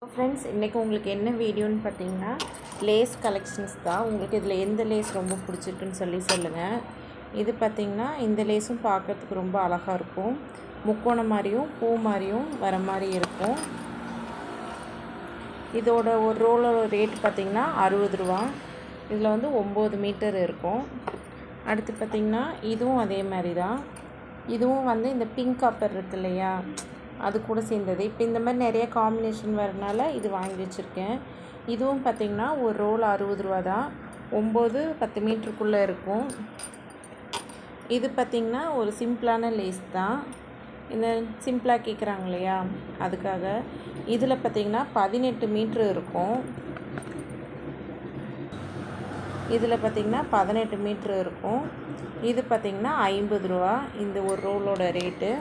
Friends, இன்றைக்கி உங்களுக்கு என்ன வீடியோன்னு பார்த்தீங்கன்னா லேஸ் கலெக்ஷன்ஸ் தான். உங்களுக்கு இதில் எந்த லேஸ் ரொம்ப பிடிச்சிருக்குன்னு சொல்லுங்கள். இது பார்த்திங்கன்னா இந்த லேஸும் பார்க்குறதுக்கு ரொம்ப அழகாக இருக்கும். முக்கோணம் மாதிரியும் பூ மாதிரியும் வர மாதிரி இருக்கும். இதோட ஒரு ரோலோட ரேட் பார்த்திங்கன்னா 60 ரூபா. இதில் வந்து 9 மீட்டர் இருக்கும். அடுத்து பார்த்திங்கன்னா இதுவும் அதே மாதிரி தான். இதுவும் வந்து இந்த பிங்க் காப்பர் இருக்கு இல்லையா, அது கூட சேர்ந்தது. இப்போ இந்த மாதிரி நிறைய காம்பினேஷன் வரனால இது வாங்கி வச்சுருக்கேன். இதுவும் பார்த்திங்கன்னா ஒரு ரோல் 60 ரூபா தான். 9-10 மீட்டருக்குள்ளே இருக்கும். இது பார்த்திங்கன்னா ஒரு சிம்பிளான லேஸ் தான். இந்த சிம்பிளாக கேட்குறாங்க இல்லையா, அதுக்காக. இதில் பார்த்திங்கன்னா 18 மீட்ரு இருக்கும். இதில் பார்த்திங்கன்னா 18 மீட்ரு இருக்கும். இது பார்த்திங்கன்னா 50 ரூபா இந்த ஒரு ரோலோட ரேட்டு.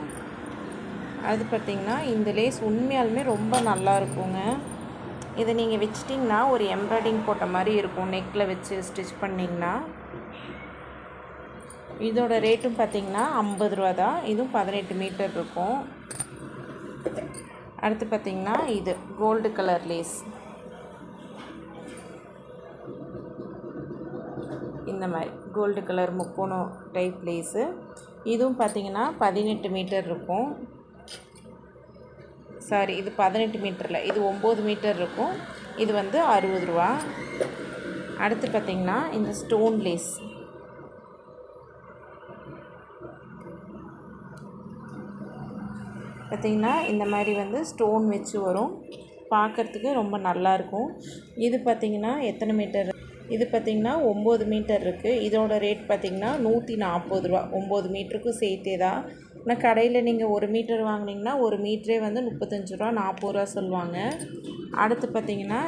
அது பார்த்திங்கன்னா இந்த லேஸ் உண்மையாலுமே ரொம்ப நல்லா இருக்குங்க. இதை நீங்கள் வச்சிட்டிங்கன்னா ஒரு எம்ப்ராய்டிங் போட்ட மாதிரி இருக்கும். நெக்கில் வச்சு ஸ்டிச் பண்ணிங்கன்னா. இதோட ரேட்டும் பார்த்திங்கன்னா 50 ரூபா தான். இதுவும் 18 மீட்டர் இருக்கும். அடுத்து பார்த்திங்கன்னா இது கோல்டு கலர் லேஸ். இந்த மாதிரி கோல்டு கலர் முக்கோணம் டைப் லேஸு. இதுவும் பார்த்திங்கன்னா 18 மீட்டர் இருக்கும். சாரி, இது 18 மீட்டரில், இது 9 மீட்டர் இருக்கும். இது வந்து 60 ரூபா. அடுத்து பார்த்திங்கன்னா இந்த ஸ்டோன் லேஸ். பார்த்திங்கன்னா இந்த மாதிரி வந்து ஸ்டோன் வச்சு வரும். பார்க்குறதுக்கு ரொம்ப நல்லாயிருக்கும். இது பார்த்திங்கன்னா எத்தனை மீட்டர்? இது பார்த்திங்கன்னா 9 மீட்டர் இருக்குது. இதோட ரேட் பார்த்திங்கன்னா 140 ரூபா. 9 மீட்டருக்கும் சேர்த்தே தான். ஆனால் கடையில் நீங்கள் 1 மீட்டர் வாங்கினீங்கன்னா 1 மீட்டரே வந்து 35 ரூபா 40 ரூபா சொல்லுவாங்க. அடுத்து பார்த்திங்கன்னா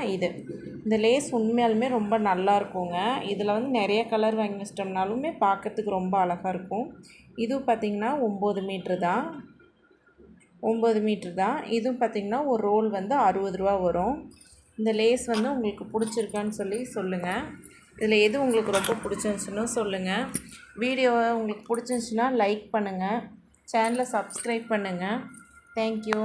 இந்த லேஸ் உண்மையாலுமே ரொம்ப நல்லா இருக்குங்க. இதில் வந்து நிறைய கலர் வாங்கி வச்சிட்டோம்னாலுமே பார்க்குறதுக்கு ரொம்ப அழகாக இருக்கும். இது பார்த்திங்கன்னா 9 மீட்ரு தான். 9 மீட்ரு தான். இதுவும் பார்த்திங்கன்னா ஒரு ரோல் வந்து 60 ரூபா வரும். இந்த லேஸ் வந்து உங்களுக்கு பிடிச்சிருக்கான்னு சொல்லுங்கள். இதில் எது உங்களுக்கு ரொம்ப பிடிச்சிருந்துச்சுன்னு சொல்லுங்கள். வீடியோவை உங்களுக்கு பிடிச்சிருந்துச்சுன்னா லைக் பண்ணுங்கள். சேனலை சப்ஸ்கிரைப் பண்ணுங்கள். தேங்க்யூ.